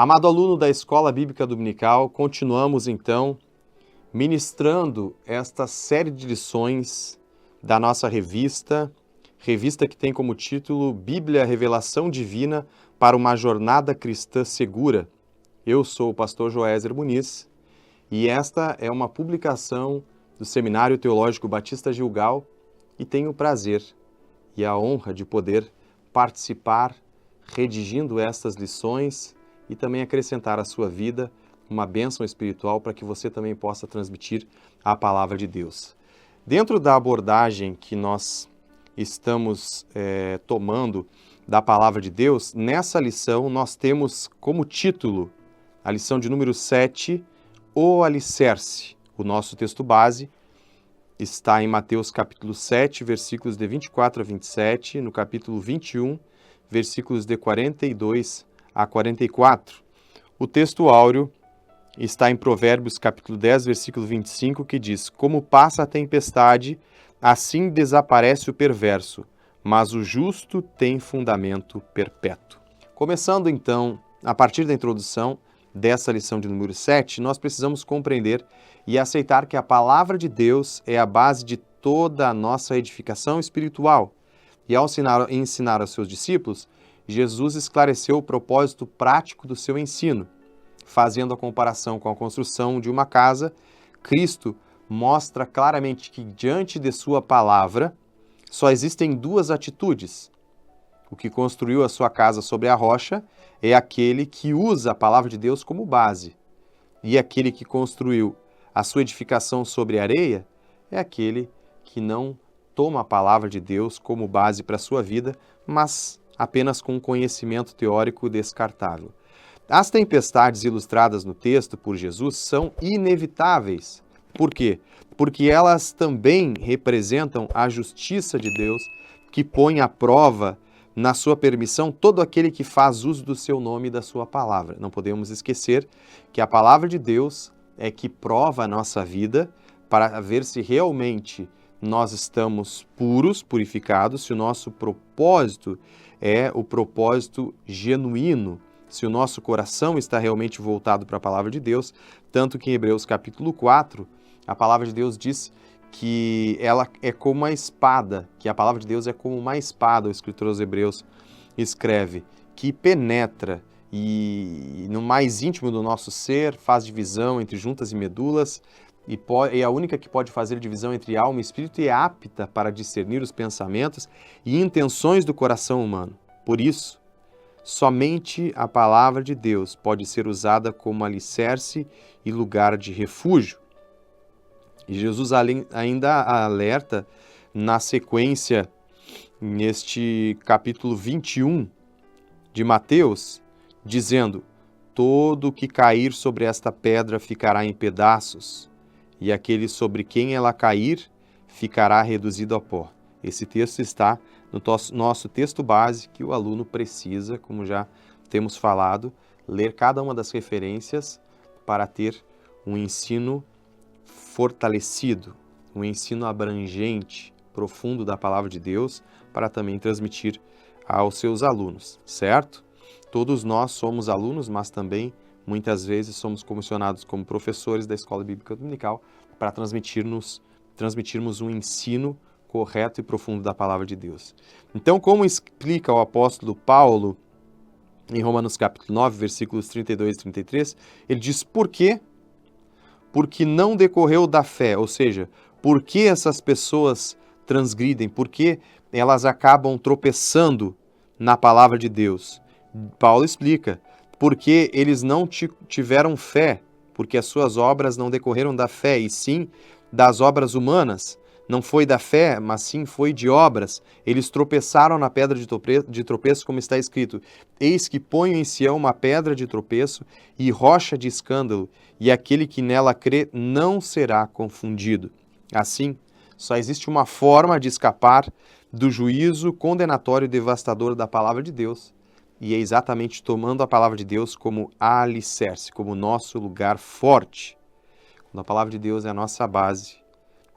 Amado aluno da Escola Bíblica Dominical, continuamos então ministrando esta série de lições da nossa revista que tem como título Bíblia, Revelação Divina para uma Jornada Cristã Segura. Eu sou o pastor Joézer Muniz e esta é uma publicação do Seminário Teológico Batista Gilgal e tenho o prazer e a honra de poder participar redigindo estas lições e também acrescentar à sua vida uma bênção espiritual para que você também possa transmitir a palavra de Deus. Dentro da abordagem que nós estamos tomando da palavra de Deus, nessa lição nós temos como título a lição de número 7, O Alicerce. O nosso texto base está em Mateus capítulo 7, versículos de 24 a 27, no capítulo 21, versículos de 42 a 44. O texto áureo está em Provérbios capítulo 10, versículo 25, que diz: Como passa a tempestade, assim desaparece o perverso, mas o justo tem fundamento perpétuo. Começando então, a partir da introdução dessa lição de número 7, nós precisamos compreender e aceitar que a palavra de Deus é a base de toda a nossa edificação espiritual. E ao ensinar aos seus discípulos, Jesus esclareceu o propósito prático do seu ensino. Fazendo a comparação com a construção de uma casa, Cristo mostra claramente que diante de sua palavra só existem duas atitudes. O que construiu a sua casa sobre a rocha é aquele que usa a palavra de Deus como base. E aquele que construiu a sua edificação sobre a areia é aquele que não toma a palavra de Deus como base para a sua vida, mas apenas com um conhecimento teórico descartável. As tempestades ilustradas no texto por Jesus são inevitáveis. Por quê? Porque elas também representam a justiça de Deus que põe à prova, na sua permissão, todo aquele que faz uso do seu nome e da sua palavra. Não podemos esquecer que a palavra de Deus é que prova a nossa vida para ver se realmente nós estamos puros, purificados, se o nosso propósito é o propósito genuíno, se o nosso coração está realmente voltado para a palavra de Deus, tanto que em Hebreus capítulo 4, a palavra de Deus diz que ela é como uma espada, que a palavra de Deus é como uma espada, o escritor aos Hebreus escreve, que penetra e no mais íntimo do nosso ser, faz divisão entre juntas e medulas, e é a única que pode fazer divisão entre alma e espírito e é apta para discernir os pensamentos e intenções do coração humano. Por isso, somente a palavra de Deus pode ser usada como alicerce e lugar de refúgio. E Jesus ainda alerta na sequência, neste capítulo 21 de Mateus, dizendo: Todo o que cair sobre esta pedra ficará em pedaços, e aquele sobre quem ela cair ficará reduzido a pó. Esse texto está no nosso texto base, que o aluno precisa, como já temos falado, ler cada uma das referências para ter um ensino fortalecido, um ensino abrangente, profundo da palavra de Deus, para também transmitir aos seus alunos, certo? Todos nós somos alunos, mas também muitas vezes somos comissionados como professores da Escola Bíblica Dominical para transmitirmos um ensino correto e profundo da palavra de Deus. Então, como explica o apóstolo Paulo em Romanos capítulo 9, versículos 32 e 33, ele diz: Por quê? Porque não decorreu da fé, ou seja, por que essas pessoas transgridem, por que elas acabam tropeçando na palavra de Deus? Paulo explica: porque eles não tiveram fé, porque as suas obras não decorreram da fé, e sim das obras humanas. Não foi da fé, mas sim foi de obras. Eles tropeçaram na pedra de tropeço, como está escrito: Eis que ponho em Sião uma pedra de tropeço e rocha de escândalo, e aquele que nela crê não será confundido. Assim, só existe uma forma de escapar do juízo condenatório e devastador da palavra de Deus, e é exatamente tomando a palavra de Deus como alicerce, como nosso lugar forte. Quando a palavra de Deus é a nossa base,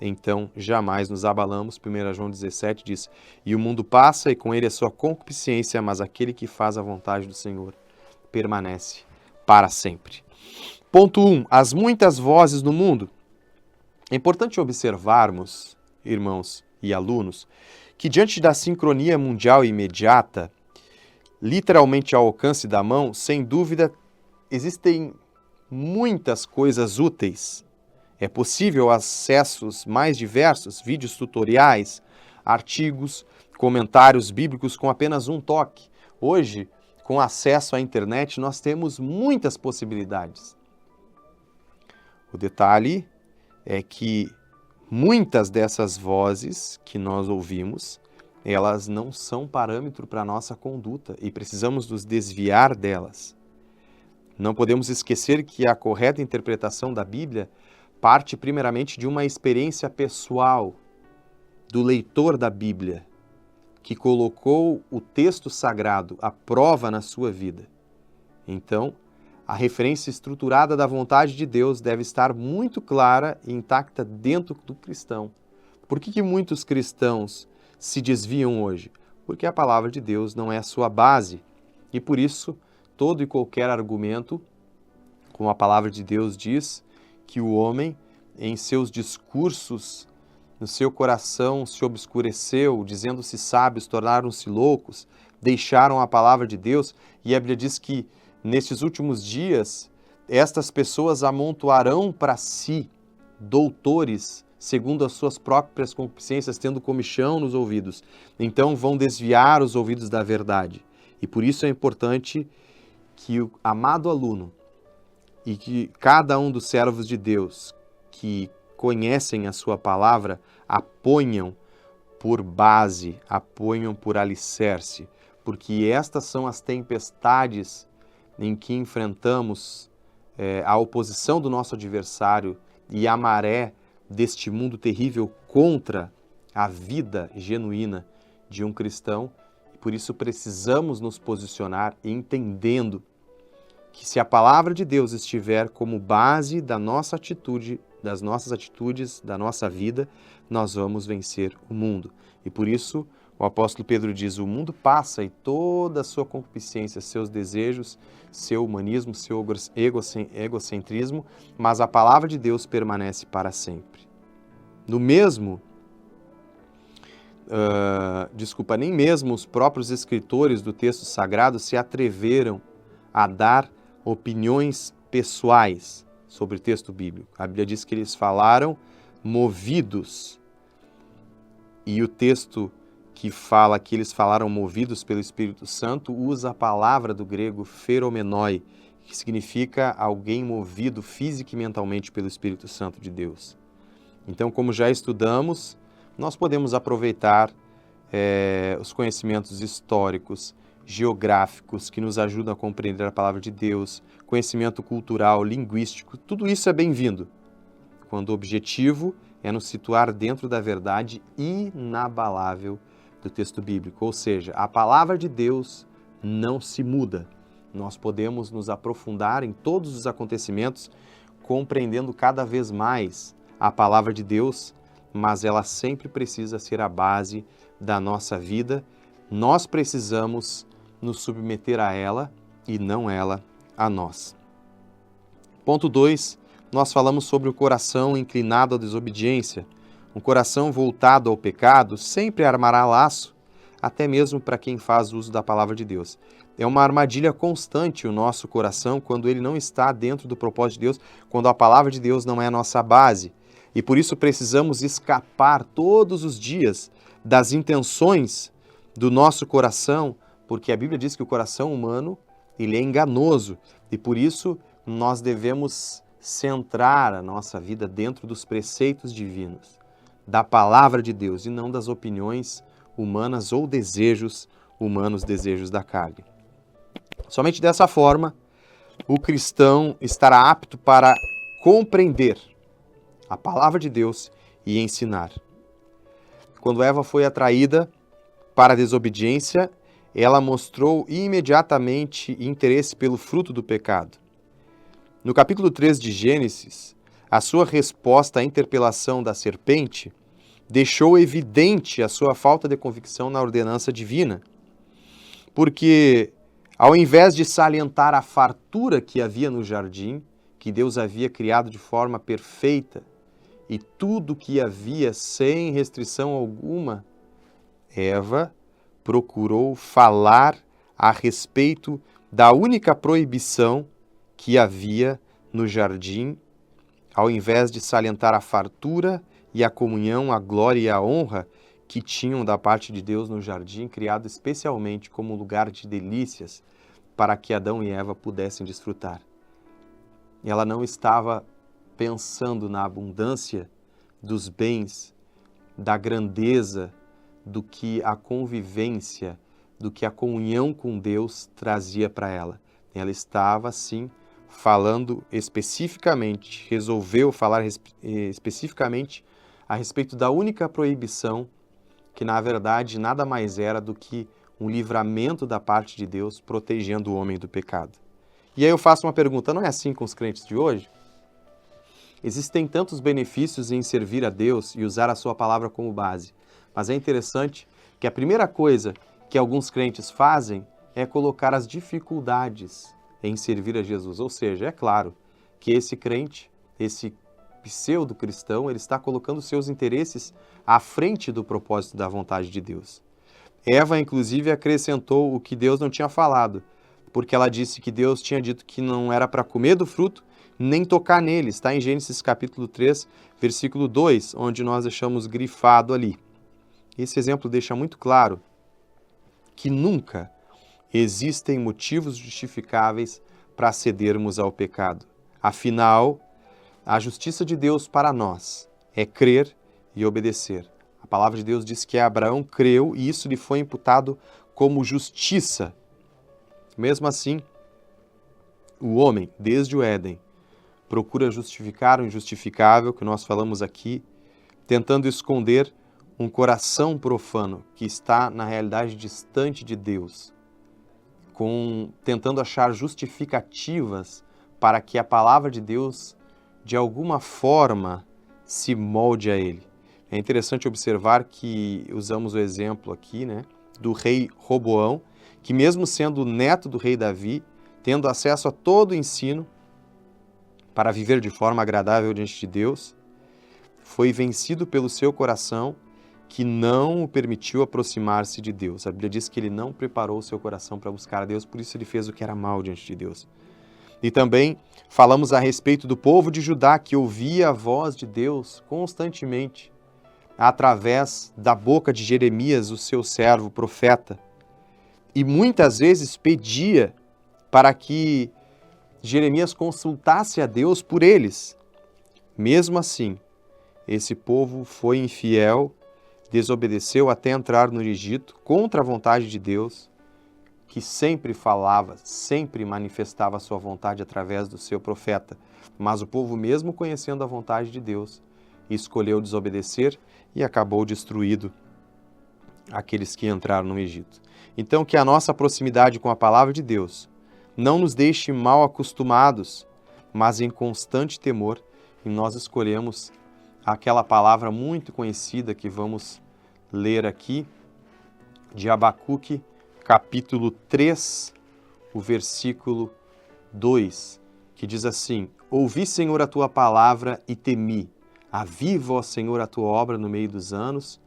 então jamais nos abalamos. 1 João 17 diz: E o mundo passa e com ele a sua concupiscência, mas aquele que faz a vontade do Senhor permanece para sempre. Ponto 1. As muitas vozes no mundo. É importante observarmos, irmãos e alunos, que diante da sincronia mundial imediata, literalmente ao alcance da mão, sem dúvida, existem muitas coisas úteis. É possível acessos mais diversos, vídeos tutoriais, artigos, comentários bíblicos com apenas um toque. Hoje, com acesso à internet, nós temos muitas possibilidades. O detalhe é que muitas dessas vozes que nós ouvimos, elas não são parâmetro para a nossa conduta e precisamos nos desviar delas. Não podemos esquecer que a correta interpretação da Bíblia parte primeiramente de uma experiência pessoal do leitor da Bíblia, que colocou o texto sagrado à prova na sua vida. Então, a referência estruturada da vontade de Deus deve estar muito clara e intacta dentro do cristão. Por que muitos cristãos se desviam hoje? Porque a palavra de Deus não é a sua base. E por isso, todo e qualquer argumento, como a palavra de Deus diz, que o homem, em seus discursos, no seu coração se obscureceu, dizendo-se sábios, tornaram-se loucos, deixaram a palavra de Deus, e a Bíblia diz que nestes últimos dias, estas pessoas amontoarão para si doutores, segundo as suas próprias concupiscências, tendo comichão nos ouvidos. Então vão desviar os ouvidos da verdade. E por isso é importante que o amado aluno e que cada um dos servos de Deus que conhecem a sua palavra, aponham por base, aponham por alicerce, porque estas são as tempestades em que enfrentamos a oposição do nosso adversário e a maré deste mundo terrível contra a vida genuína de um cristão. Por isso precisamos nos posicionar entendendo que se a palavra de Deus estiver como base da nossa atitude, das nossas atitudes, da nossa vida, nós vamos vencer o mundo. E por isso o apóstolo Pedro diz, o mundo passa e toda a sua concupiscência, seus desejos, seu humanismo, seu egocentrismo, mas a palavra de Deus permanece para sempre. Nem mesmo os próprios escritores do texto sagrado se atreveram a dar opiniões pessoais sobre o texto bíblico. A Bíblia diz que eles falaram movidos. E o texto que fala que eles falaram movidos pelo Espírito Santo usa a palavra do grego feromenoi, que significa alguém movido física e mentalmente pelo Espírito Santo de Deus. Então, como já estudamos, nós podemos aproveitar os conhecimentos históricos, geográficos, que nos ajudam a compreender a palavra de Deus, conhecimento cultural, linguístico, tudo isso é bem-vindo, quando o objetivo é nos situar dentro da verdade inabalável do texto bíblico, ou seja, a palavra de Deus não se muda. Nós podemos nos aprofundar em todos os acontecimentos, compreendendo cada vez mais a palavra de Deus, mas ela sempre precisa ser a base da nossa vida. Nós precisamos nos submeter a ela e não ela a nós. Ponto 2, nós falamos sobre o coração inclinado à desobediência. Um coração voltado ao pecado sempre armará laço, até mesmo para quem faz uso da palavra de Deus. É uma armadilha constante o nosso coração quando ele não está dentro do propósito de Deus, quando a palavra de Deus não é a nossa base. E por isso precisamos escapar todos os dias das intenções do nosso coração, porque a Bíblia diz que o coração humano ele é enganoso e por isso nós devemos centrar a nossa vida dentro dos preceitos divinos, da palavra de Deus e não das opiniões humanas ou desejos humanos, desejos da carne. Somente dessa forma, o cristão estará apto para compreender a palavra de Deus e ensinar. Quando Eva foi atraída para a desobediência, ela mostrou imediatamente interesse pelo fruto do pecado. No capítulo 3 de Gênesis, a sua resposta à interpelação da serpente deixou evidente a sua falta de convicção na ordenança divina, porque Ao invés de salientar a fartura que havia no jardim, que Deus havia criado de forma perfeita, e tudo que havia sem restrição alguma, Eva procurou falar a respeito da única proibição que havia no jardim, ao invés de salientar a fartura e a comunhão, a glória e a honra que tinham da parte de Deus no jardim, criado especialmente como lugar de delícias para que Adão e Eva pudessem desfrutar. Ela não estava pensando na abundância dos bens, da grandeza, do que a convivência, do que a comunhão com Deus trazia para ela. Ela estava, sim, falando especificamente, resolveu falar especificamente a respeito da única proibição, que na verdade nada mais era do que um livramento da parte de Deus protegendo o homem do pecado. E aí eu faço uma pergunta, não é assim com os crentes de hoje? Existem tantos benefícios em servir a Deus e usar a sua palavra como base, mas é interessante que a primeira coisa que alguns crentes fazem é colocar as dificuldades em servir a Jesus. Ou seja, é claro que esse crente, esse pseudo-cristão, ele está colocando seus interesses à frente do propósito da vontade de Deus. Eva, inclusive, acrescentou o que Deus não tinha falado, porque ela disse que Deus tinha dito que não era para comer do fruto, nem tocar nele. Está em Gênesis capítulo 3, versículo 2, onde nós deixamos grifado ali. Esse exemplo deixa muito claro que nunca existem motivos justificáveis para cedermos ao pecado. Afinal, a justiça de Deus para nós é crer e obedecer. A palavra de Deus diz que Abraão creu e isso lhe foi imputado como justiça. Mesmo assim, o homem, desde o Éden, procura justificar o injustificável, que nós falamos aqui, tentando esconder um coração profano que está, na realidade, distante de Deus, tentando achar justificativas para que a palavra de Deus, de alguma forma, se molde a ele. É interessante observar que usamos o exemplo aqui, do rei Roboão, que mesmo sendo neto do rei Davi, tendo acesso a todo o ensino para viver de forma agradável diante de Deus, foi vencido pelo seu coração, que não o permitiu aproximar-se de Deus. A Bíblia diz que ele não preparou o seu coração para buscar a Deus, por isso ele fez o que era mal diante de Deus. E também falamos a respeito do povo de Judá, que ouvia a voz de Deus constantemente, através da boca de Jeremias, o seu servo profeta, e muitas vezes pedia para que Jeremias consultasse a Deus por eles. Mesmo assim, esse povo foi infiel, desobedeceu até entrar no Egito, contra a vontade de Deus, que sempre falava, sempre manifestava a sua vontade através do seu profeta. Mas o povo, mesmo conhecendo a vontade de Deus, escolheu desobedecer e acabou destruído aqueles que entraram no Egito. Então, que a nossa proximidade com a palavra de Deus não nos deixe mal acostumados, mas em constante temor, e nós escolhemos aquela palavra muito conhecida que vamos ler aqui, de Abacuque, capítulo 3, o versículo 2, que diz assim: Ouvi, Senhor, a tua palavra e temi. Aviva, ó Senhor, a tua obra no meio dos anos.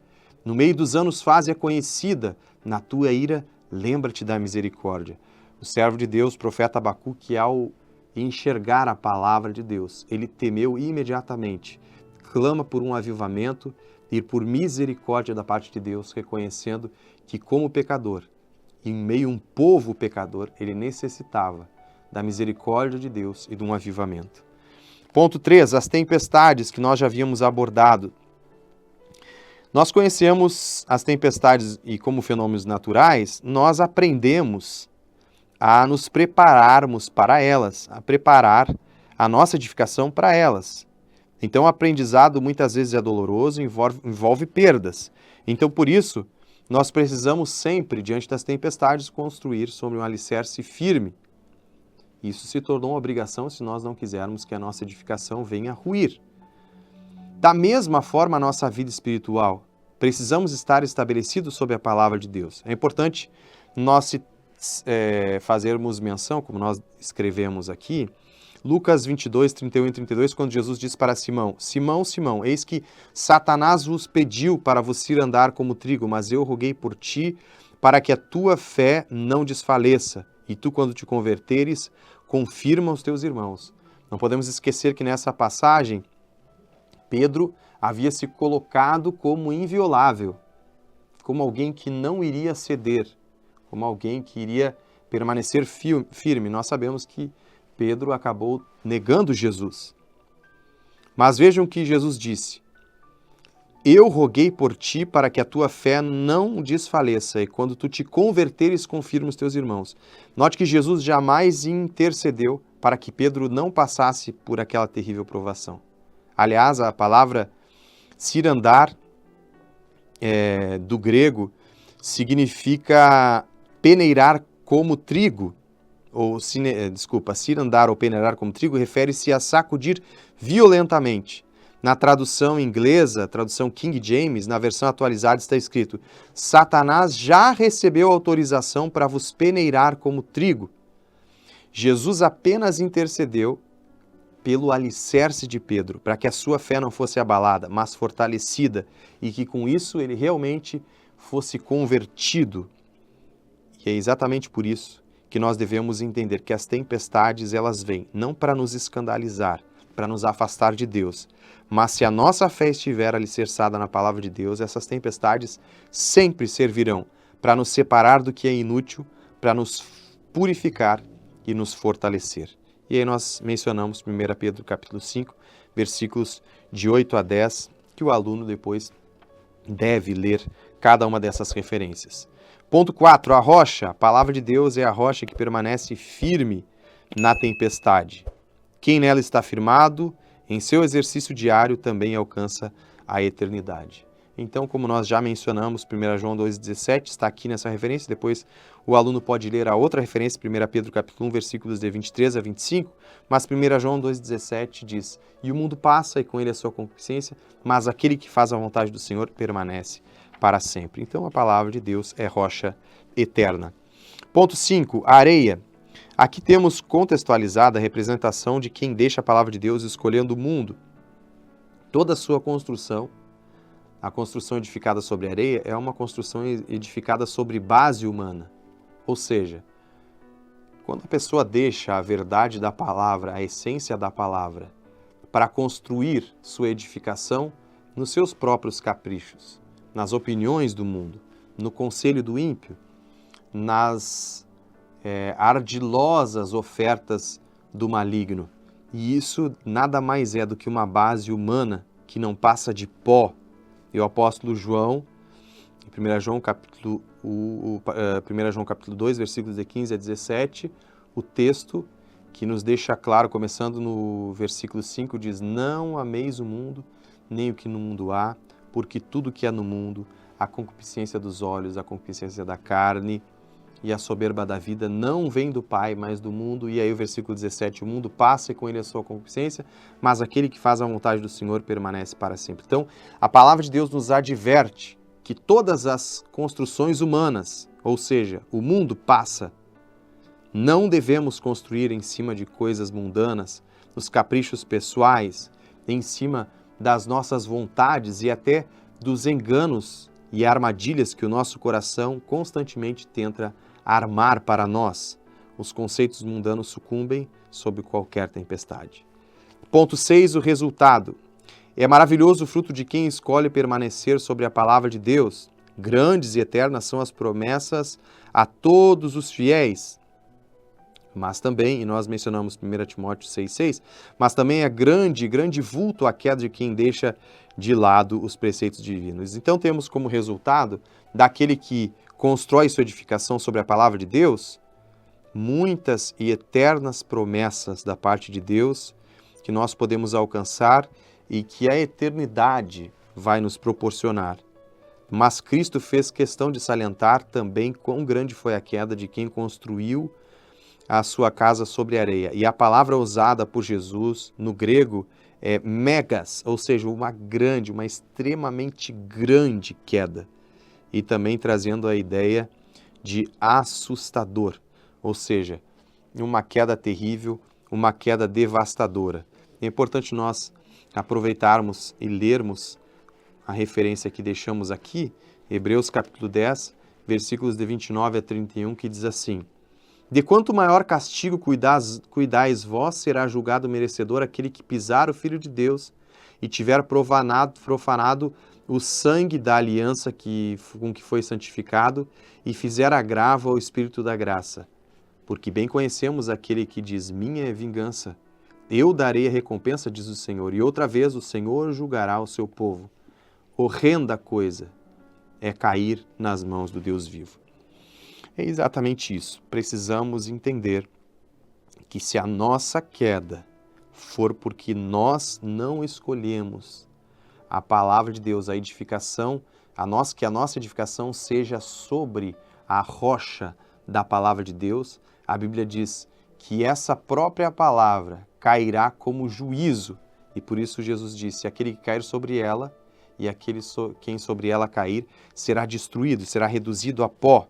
No meio dos anos faze-a conhecida. Na tua ira, lembra-te da misericórdia. O servo de Deus, profeta Abacuque, ao enxergar a palavra de Deus, ele temeu imediatamente. Clama por um avivamento e por misericórdia da parte de Deus, reconhecendo que, como pecador, em meio a um povo pecador, ele necessitava da misericórdia de Deus e de um avivamento. Ponto 3, as tempestades que nós já havíamos abordado. Nós conhecemos as tempestades e como fenômenos naturais, nós aprendemos a nos prepararmos para elas, a preparar a nossa edificação para elas. Então, o aprendizado muitas vezes é doloroso, envolve perdas. Então, por isso, nós precisamos sempre, diante das tempestades, construir sobre um alicerce firme. Isso se tornou uma obrigação se nós não quisermos que a nossa edificação venha a ruir. Da mesma forma, a nossa vida espiritual, precisamos estar estabelecidos sob a palavra de Deus. É importante nós fazermos menção, como nós escrevemos aqui, Lucas 22, 31 e 32, quando Jesus diz para Simão: Simão, Simão, eis que Satanás vos pediu para vos cirandar como trigo, mas eu roguei por ti, para que a tua fé não desfaleça. E tu, quando te converteres, confirma os teus irmãos. Não podemos esquecer que nessa passagem, Pedro havia se colocado como inviolável, como alguém que não iria ceder, como alguém que iria permanecer firme. Nós sabemos que Pedro acabou negando Jesus. Mas vejam que Jesus disse: eu roguei por ti para que a tua fé não desfaleça, e quando tu te converteres, confirma os teus irmãos. Note que Jesus jamais intercedeu para que Pedro não passasse por aquela terrível provação. Aliás, a palavra cirandar, do grego, significa peneirar como trigo, cirandar ou peneirar como trigo, refere-se a sacudir violentamente. Na tradução inglesa, tradução King James, na versão atualizada está escrito: Satanás já recebeu autorização para vos peneirar como trigo. Jesus apenas intercedeu pelo alicerce de Pedro, para que a sua fé não fosse abalada, mas fortalecida, e que com isso ele realmente fosse convertido. E é exatamente por isso que nós devemos entender que as tempestades, elas vêm não para nos escandalizar, para nos afastar de Deus, mas se a nossa fé estiver alicerçada na palavra de Deus, essas tempestades sempre servirão para nos separar do que é inútil, para nos purificar e nos fortalecer. E aí nós mencionamos 1 Pedro capítulo 5, versículos de 8 a 10, que o aluno depois deve ler cada uma dessas referências. Ponto 4, a rocha. A palavra de Deus é a rocha que permanece firme na tempestade. Quem nela está firmado, em seu exercício diário também alcança a eternidade. Então, como nós já mencionamos, 1 João 2,17 está aqui nessa referência, depois o aluno pode ler a outra referência, 1 Pedro capítulo 1, versículos de 23 a 25, mas 1 João 2,17 diz: e o mundo passa e com ele a sua concupiscência, mas aquele que faz a vontade do Senhor permanece para sempre. Então, a palavra de Deus é rocha eterna. Ponto 5, a areia. Aqui temos contextualizada a representação de quem deixa a palavra de Deus escolhendo o mundo. Toda a sua construção, a construção edificada sobre areia, é uma construção edificada sobre base humana. Ou seja, quando a pessoa deixa a verdade da palavra, a essência da palavra, para construir sua edificação nos seus próprios caprichos, nas opiniões do mundo, no conselho do ímpio, nas ardilosas ofertas do maligno. E isso nada mais é do que uma base humana que não passa de pó. E o apóstolo João, em 1 João capítulo 2, versículos de 15 a 17, o texto que nos deixa claro, começando no versículo 5, diz: não ameis o mundo, nem o que no mundo há, porque tudo que há no mundo, a concupiscência dos olhos, a concupiscência da carne e a soberba da vida, não vem do Pai, mas do mundo. E aí o versículo 17, o mundo passa e com ele a sua concupiscência, mas aquele que faz a vontade do Senhor permanece para sempre. Então, a palavra de Deus nos adverte que todas as construções humanas, ou seja, o mundo passa. Não devemos construir em cima de coisas mundanas, dos caprichos pessoais, em cima das nossas vontades e até dos enganos e armadilhas que o nosso coração constantemente tenta armar para nós. Os conceitos mundanos sucumbem sob qualquer tempestade. Ponto 6, o resultado. É maravilhoso o fruto de quem escolhe permanecer sobre a palavra de Deus. Grandes e eternas são as promessas a todos os fiéis. Mas também, e nós mencionamos 1 Timóteo 6,6, mas também é grande vulto a queda de quem deixa de lado os preceitos divinos. Então temos como resultado daquele que constrói sua edificação sobre a palavra de Deus, muitas e eternas promessas da parte de Deus que nós podemos alcançar e que a eternidade vai nos proporcionar. Mas Cristo fez questão de salientar também quão grande foi a queda de quem construiu a sua casa sobre areia. E a palavra usada por Jesus no grego é megas, ou seja, uma extremamente grande queda. E também trazendo a ideia de assustador, ou seja, uma queda terrível, uma queda devastadora. É importante nós aproveitarmos e lermos a referência que deixamos aqui, Hebreus capítulo 10, versículos de 29 a 31, que diz assim: de quanto maior castigo cuidais vós, será julgado merecedor aquele que pisar o Filho de Deus e tiver profanado o sangue da aliança com que foi santificado e fizer agravo ao Espírito da graça. Porque bem conhecemos aquele que diz, minha é vingança, eu darei a recompensa, diz o Senhor, e outra vez o Senhor julgará o seu povo. Horrenda coisa é cair nas mãos do Deus vivo. É exatamente isso. Precisamos entender que se a nossa queda for porque nós não escolhemos a palavra de Deus, a edificação, que a nossa edificação seja sobre a rocha da palavra de Deus, a Bíblia diz que essa própria palavra cairá como juízo. E por isso Jesus disse, aquele que cair sobre ela e quem sobre ela cair será destruído, será reduzido a pó.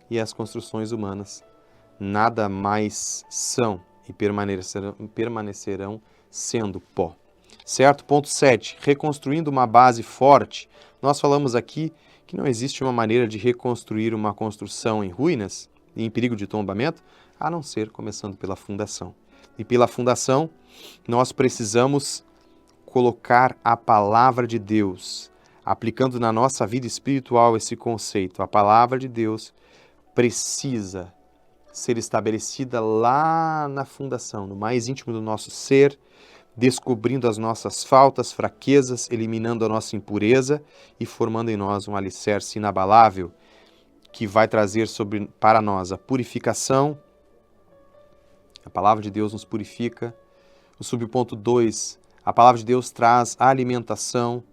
E as construções humanas nada mais são e permanecerão sendo pó. Certo? Ponto 7. Reconstruindo uma base forte. Nós falamos aqui que não existe uma maneira de reconstruir uma construção em ruínas e em perigo de tombamento, a não ser começando pela fundação. E pela fundação, nós precisamos colocar a palavra de Deus, aplicando na nossa vida espiritual esse conceito. A palavra de Deus precisa ser estabelecida lá na fundação, no mais íntimo do nosso ser, descobrindo as nossas faltas, fraquezas, eliminando a nossa impureza e formando em nós um alicerce inabalável que vai trazer para nós a purificação. A palavra de Deus nos purifica. O subponto 2, a palavra de Deus traz alimentação.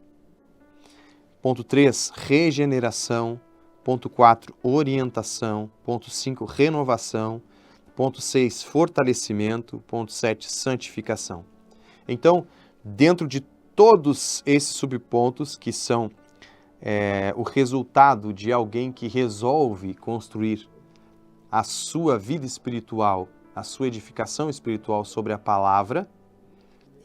Ponto 3, regeneração. Ponto 4, orientação. Ponto 5, renovação. Ponto 6, fortalecimento. Ponto 7, santificação. Então, dentro de todos esses subpontos, que são o resultado de alguém que resolve construir a sua vida espiritual, a sua edificação espiritual sobre a palavra,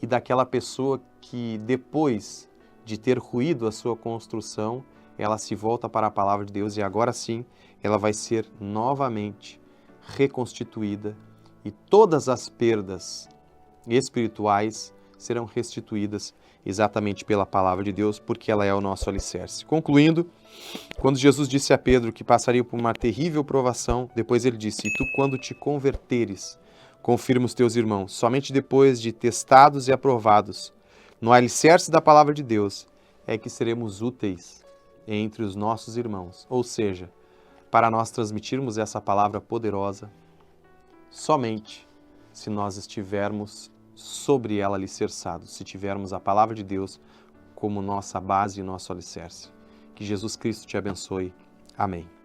e daquela pessoa que, depois de ter ruído a sua construção, ela se volta para a palavra de Deus e agora sim ela vai ser novamente reconstituída e todas as perdas espirituais serão restituídas exatamente pela palavra de Deus, porque ela é o nosso alicerce. Concluindo, quando Jesus disse a Pedro que passaria por uma terrível provação, depois ele disse, e tu quando te converteres, confirma os teus irmãos, somente depois de testados e aprovados, no alicerce da palavra de Deus, é que seremos úteis entre os nossos irmãos. Ou seja, para nós transmitirmos essa palavra poderosa, somente se nós estivermos sobre ela alicerçados, se tivermos a palavra de Deus como nossa base e nosso alicerce. Que Jesus Cristo te abençoe. Amém.